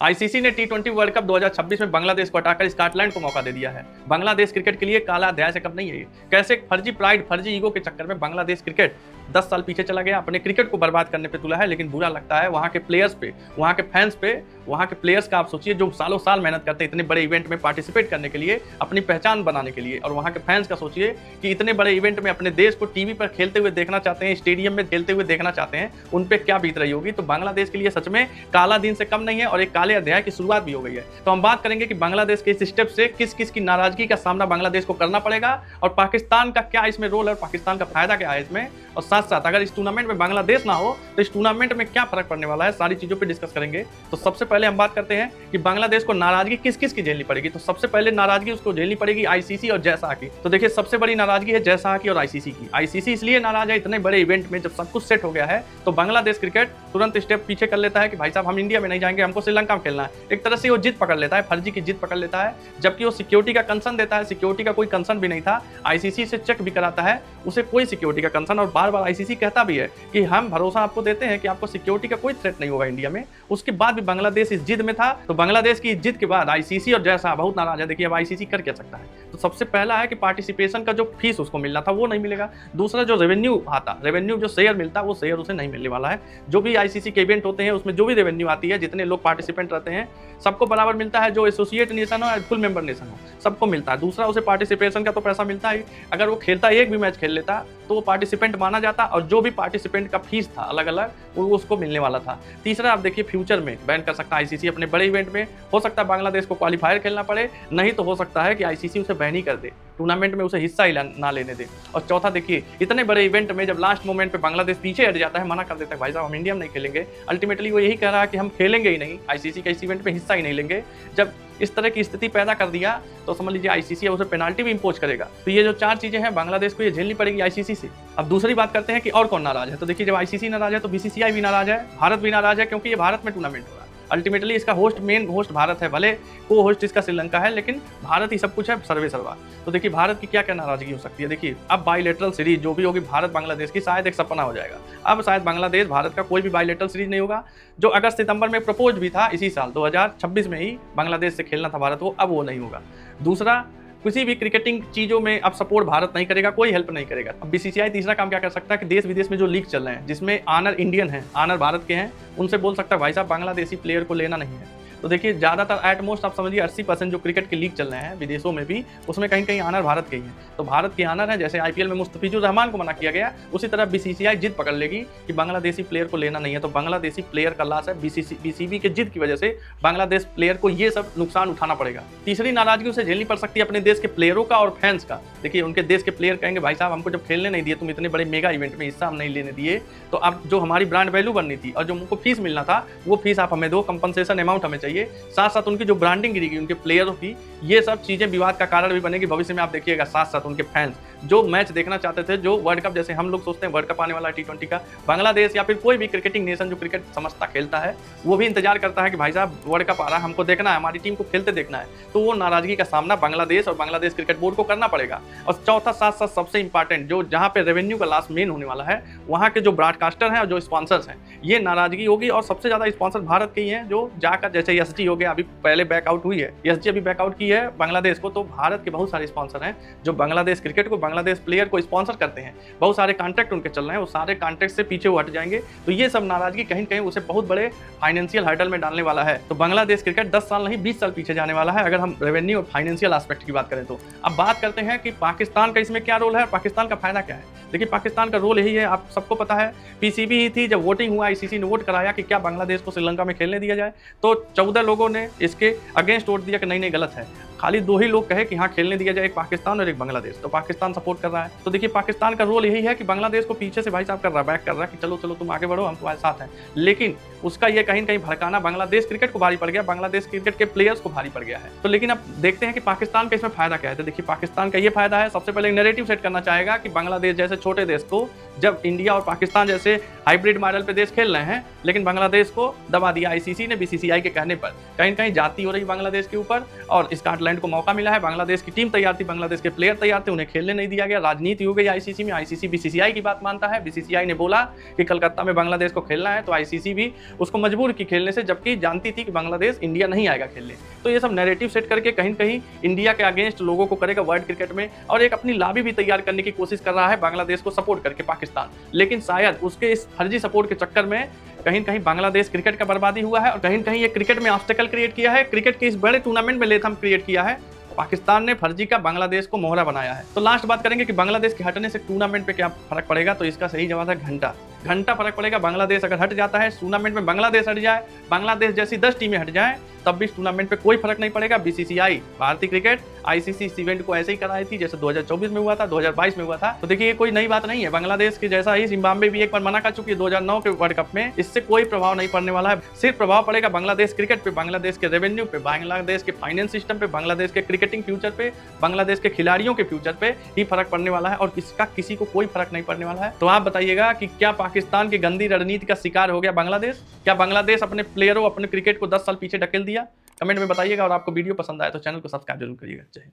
ICC ने टी20 world cup 2026 में बांग्लादेश को हटाकर स्कॉटलैंड को मौका दे दिया है। बांग्लादेश क्रिकेट के लिए काला अध्याय से कम नहीं है ये। कैसे फर्जी प्राइड, फर्जी ईगो के चक्कर में बांग्लादेश क्रिकेट 10 साल पीछे चला गया, अपने क्रिकेट को बर्बाद करने पे तुला है। लेकिन बुरा लगता है वहाँ के प्लेयर्स पे, वहाँ के फैंस पे, वहाँ के प्लेयर्स का आप सोचिए जो सालों साल मेहनत करते हैं इतने बड़े इवेंट में पार्टिसिपेट करने के लिए, अपनी पहचान बनाने के लिए। और वहाँ के फैंस का सोचिए कि इतने बड़े इवेंट में अपने देश को टीवी पर खेलते हुए देखना चाहते हैं, स्टेडियम में खेलते हुए देखना चाहते हैं, उन पे क्या बीत रही होगी। तो बांग्लादेश के लिए सच में काला दिन से कम नहीं है और एक काले अध्याय की शुरुआत भी हो गई है। तो हम बात करेंगे कि बांग्लादेश के इस स्टेप से किस किस की नाराजगी का सामना बांग्लादेश को करना पड़ेगा और पाकिस्तान का क्या इसमें रोल है और पाकिस्तान का फायदा क्या है इसमें। और साथ साथ अगर इस टूर्नामेंट में बांग्लादेश ना हो तो इस टूर्नामेंट में क्या फर्क पड़ने वाला है, सारी चीजों पे डिस्कस करेंगे। तो सबसे पहले हम बात करते हैं कि बांग्लादेश को नाराजगी किस किस की झेलनी पड़ेगी। तो सबसे पहले नाराजगी उसको झेलनी पड़ेगी आईसीसी और जय शाह की। तो देखिए सबसे बड़ी नाराजगी है जय शाह की और आईसीसी की। आईसीसी इसलिए नाराज है, इतने बड़े इवेंट में जब सब कुछ सेट हो गया है तो बांग्लादेश क्रिकेट तुरंत स्टेप पीछे कर लेता है कि भाई साहब हम इंडिया में नहीं जाएंगे, हमको श्रीलंका में खेलना है। एक तरह से वो जिद पकड़ लेता है, फर्जी की जिद पकड़ लेता है, जबकि वो सिक्योरिटी का कंसर्न देता है। सिक्योरिटी का कोई कंसर्न भी नहीं था, आईसीसी से चेक भी कराता है, उसे कोई सिक्योरिटी का कंसर्न, और बार बार आईसीसी कहता भी है कि हम भरोसा आपको देते हैं कि आपको सिक्योरिटी का कोई थ्रेट नहीं होगा इंडिया में। उसके बाद भी बांग्लादेश इस जिद में था। तो बांग्लादेश की इस जिद के बाद आईसीसी और जय शाह बहुत नाराज है। देखिए अब आईसीसी कर क्या सकता है। तो सबसे पहला है कि पार्टिसिपेशन का जो फीस उसको मिलना था वो नहीं मिलेगा। दूसरा जो रेवेन्यू आता, रेवेन्यू जो शेयर मिलता है वो शेयर उसे नहीं मिलने वाला है। जो भी आईसीसी के इवेंट होते हैं उसमें जो भी रेवेन्यू आती है, जितने लोग पार्टिसिपेंट रहते हैं सबको बराबर मिलता है, जो एसोसिएट नेशन हो या फुल मेंबर नेशन हो सबको मिलता है। दूसरा उसे पार्टिसिपेशन का तो पैसा मिलता है, अगर वो खेलता एक भी मैच खेल लेता तो वो पार्टिसिपेंट माना जाता और जो भी पार्टिसिपेंट का फीस था अलग अलग वो उसको मिलने वाला था। तीसरा आप देखिए फ्यूचर में बैन कर सकता है आईसीसी अपने बड़े इवेंट में। हो सकता है बांग्लादेश को क्वालिफायर खेलना पड़े, नहीं तो हो सकता है कि आईसीसी उसे बैन ही कर दे, टूर्नामेंट में उसे हिस्सा ही ना लेने दे। और चौथा देखिए इतने बड़े इवेंट में जब लास्ट मोमेंट पे बांग्लादेश पीछे हट जाता है, मना कर देता है भाई साहब हम इंडिया में नहीं खेलेंगे, अल्टीमेटली वो यही कह रहा है कि हम खेलेंगे ही नहीं, आईसीसी के इस इवेंट में हिस्सा ही नहीं लेंगे। जब इस तरह की स्थिति पैदा कर दिया तो समझ लीजिए आईसीसी उसे पेनाल्टी भी इंपोज करेगा। तो ये जो चार चीजें हैं बांग्लादेश को ये झेलनी पड़ेगी आईसीसी से। अब दूसरी बात करते हैं कि और कौन नाराज है। तो देखिए जब आईसीसी नाराज है तो बीसीसीआई भी नाराज है, भारत भी नाराज है, क्योंकि ये भारत में टूर्नामेंट हो रहा है। अल्टीमेटली इसका मेन होस्ट भारत है, भले को होस्ट इसका श्रीलंका है, लेकिन भारत ही सब कुछ है सर्वे सर्वा। तो देखिए भारत की क्या क्या नाराजगी हो सकती है। देखिए अब बायलैटरल सीरीज जो भी होगी भारत बांग्लादेश की शायद एक सपना हो जाएगा। अब शायद बांग्लादेश भारत का कोई भी बायलैटरल सीरीज नहीं होगा, जो अगस्त सितंबर में प्रपोज भी था इसी साल 2026 में ही बांग्लादेश से खेलना था भारत को, अब वो नहीं होगा। दूसरा किसी भी क्रिकेटिंग चीजों में अब सपोर्ट भारत नहीं करेगा, कोई हेल्प नहीं करेगा। अब बीसीसीआई तीसरा काम क्या कर सकता है कि देश विदेश में जो लीग चल रहे हैं जिसमें आनर इंडियन है, आनर भारत के हैं, उनसे बोल सकता है भाई साहब बांग्लादेशी प्लेयर को लेना नहीं है। तो देखिए ज़्यादातर एटमोस्ट आप समझिए 80% जो क्रिकेट के लीग चल रहे हैं विदेशों में भी, उसमें कहीं कहीं आनर भारत के ही है। तो भारत के आनर है, जैसे आईपीएल में मुस्तफिजुर रहमान को मना किया गया, उसी तरह बीसीसीआई जिद पकड़ लेगी कि बांग्लादेशी प्लेयर को लेना नहीं है। तो बांग्लादेशी प्लेयर का लॉस है, बीसीबी के जिद की वजह से बांग्लादेश प्लेयर को ये सब नुकसान उठाना पड़ेगा। तीसरी नाराजगी उसे झेलनी पड़ सकती है अपने देश के प्लेयरों का और फैंस का। देखिए उनके देश के प्लेयर कहेंगे भाई साहब हमको जब खेलने नहीं दिए, तुम इतने बड़े मेगा इवेंट में हिस्सा हम नहीं लेने दिए, तो अब जो हमारी ब्रांड वैल्यू बननी थी और जो उनको फीस मिलना था वो फीस आप हमें दो, कंपनसेशन अमाउंट हमें चाहिए। साथ साथ उनकी जो ब्रांडिंग गिरेगी उनके प्लेयरों की, ये सब चीजें विवाद का कारण भी बनेगी भविष्य में। आप देखिएगा साथ साथ उनके फैंस जो मैच देखना चाहते थे, जो वर्ल्ड कप, जैसे हम लोग सोचते हैं वर्ल्ड कप आने वाला है टी20 का, बांग्लादेश या फिर कोई भी क्रिकेटिंग नेशन जो क्रिकेट समझता खेलता है वो भी इंतजार करता है कि भाई साहब वर्ल्ड कप आ रहा है, हमको देखना है, हमारी टीम को खेलते देखना है। तो वो नाराजगी का सामना बांग्लादेश और बांग्लादेश क्रिकेट बोर्ड को करना पड़ेगा। और चौथा साथ साथ सबसे इंपॉर्टेंट जो जहाँ पे रेवेन्यू का लॉस मेन होने वाला है, वहाँ के जो ब्रॉडकास्टर हैं और जो स्पॉन्सर्स हैं, ये नाराजगी होगी। और सबसे ज्यादा स्पॉन्सर भारत के ही हैं, जो जाकर जैसे एसजी हो गया, अभी पहले बैकआउट हुई है, एसजी अभी बैकआउट की है बांग्लादेश को। तो भारत के बहुत सारे स्पॉन्सर हैं जो बांग्लादेश क्रिकेट को, बांग्लादेश प्लेयर को स्पॉन्सर करते हैं। बहुत सारे कॉन्ट्रैक्ट उनके चल रहे हैं, वो सारे कॉन्ट्रैक्ट से पीछे वो हट जाएंगे। तो ये सब नाराजगी कहीं कहीं उसे बहुत बड़े फाइनेंशियल हर्डल में डालने वाला है। तो बांग्लादेश क्रिकेट 10 साल नहीं 20 साल पीछे जाने वाला है अगर हम रेवेन्यू और फाइनेंशियल एस्पेक्ट की बात करें तो। अब बात करते हैं कि पाकिस्तान का इसमें क्या रोल है और पाकिस्तान का फायदा क्या है। देखिए पाकिस्तान का रोल यही है, आप सबको पता है, पीसीबी ही थी जब वोटिंग हुआ, आईसीसी ने वोट कराया कि क्या बांग्लादेश को श्रीलंका में खेलने दिया जाए, तो 14 लोगों ने इसके अगेंस्ट वोट दिया कि नहीं गलत है। खाली 2 ही लोग कहे कि हाँ खेलने दिया जाए, एक पाकिस्तान और एक बांग्लादेश। तो पाकिस्तान सपोर्ट कर रहा है। तो देखिए पाकिस्तान का रोल यही है कि बांग्लादेश को पीछे से भाई साहब कर रहा है, बैक कर रहा है कि चलो चलो तुम आगे बढ़ो, हम तुम्हारे साथ हैं। लेकिन उसका ये कहीं कहीं भड़काना बांग्लादेश क्रिकेट को भारी पड़ गया, बांग्लादेश क्रिकेट के प्लेयर्स को भारी पड़ गया है। तो लेकिन अब देखते हैं कि पाकिस्तान का इसमें फायदा क्या है। तो देखिए पाकिस्तान का ये फायदा है, सबसे पहले नैरेटिव सेट करना चाहेगा कि बांग्लादेश जैसे छोटे देश को जब इंडिया और पाकिस्तान जैसे हाइब्रिड मॉडल पे देश खेल रहे हैं, लेकिन बांग्लादेश को दबा दिया आईसीसी ने बीसीसीआई के कहने पर। कहीं कहीं जाती हो रही बांग्लादेश के ऊपर, और स्कॉटलैंड को मौका मिला है। बांग्लादेश की टीम तैयार थी, बांग्लादेश के प्लेयर तैयार थे, उन्हें खेलने नहीं दिया गया। राजनीति हो गई आईसीसी में, आईसीसी बीसीसीआई की बात मानता है। बीसीसीआई ने बोला कि कलकत्ता में बांग्लादेश को खेलना है, तो आईसीसी भी उसको मजबूर की खेलने से, जबकि जानती थी कि बांग्लादेश इंडिया नहीं आएगा खेलने। तो ये सब नैरेटिव सेट करके कहीं कहीं इंडिया के अगेंस्ट लोगों को करेगा वर्ल्ड क्रिकेट में, और एक अपनी लॉबी भी तैयार करने की कोशिश कर रहा है बांग्लादेश को सपोर्ट करके पाकिस्तान। लेकिन शायद उसके इस फर्जी सपोर्ट के चक्कर में कहीं कहीं बांग्लादेश क्रिकेट का बर्बादी हुआ है, और कहीं कहीं ये क्रिकेट में ऑब्स्टेकल क्रिएट किया है, क्रिकेट के इस बड़े टूर्नामेंट में लेथम क्रिएट किया है। पाकिस्तान ने फर्जी का बांग्लादेश को मोहरा बनाया है। तो लास्ट बात करेंगे कि बांग्लादेश के हटने से टूर्नामेंट पे क्या फर्क पड़ेगा, तो इसका सही जवाब है घंटा फर्क पड़ेगा। बांग्लादेश अगर हट जाता है, टूर्नामेंट में बांग्लादेश हट जाए, बांग्लादेश जैसी 10 टीमें हट जाएं, तब भी इस टूर्नामेंट पे कोई फर्क नहीं पड़ेगा। बीसीसीआई भारतीय क्रिकेट आईसीसी इस इवेंट को ऐसे ही कराई थी जैसे 2024 में हुआ था, 2022 में हुआ था। तो देखिए ये कोई नई बात नहीं है। बांग्लादेश के जैसा ही जिम्बाब्वे भी एक बार मना कर चुकी है 2009 के वर्ल्ड कप में। इससे कोई प्रभाव नहीं पड़ने वाला है। सिर्फ प्रभाव पड़ेगा बांग्लादेश क्रिकेट पे, बांग्लादेश के रेवेन्यू पे, बांग्लादेश के फाइनेंस सिस्टम पे, बांग्लादेश के क्रिकेटिंग फ्यूचर पे, बांग्लादेश के खिलाड़ियों के फ्यूचर पे ही फर्क पड़ने वाला है, और इसका किसी को कोई फर्क नहीं पड़ने वाला है। तो आप बताइएगा कि क्या पाकिस्तान की गंदी रणनीति का शिकार हो गया बांग्लादेश? क्या बांग्लादेश अपने प्लेयरों, अपने क्रिकेट को 10 साल पीछे ढकेल दिया? कमेंट में बताइएगा, और आपको वीडियो पसंद आया तो चैनल को सब्सक्राइब जरूर करिएगा। जय हिंद।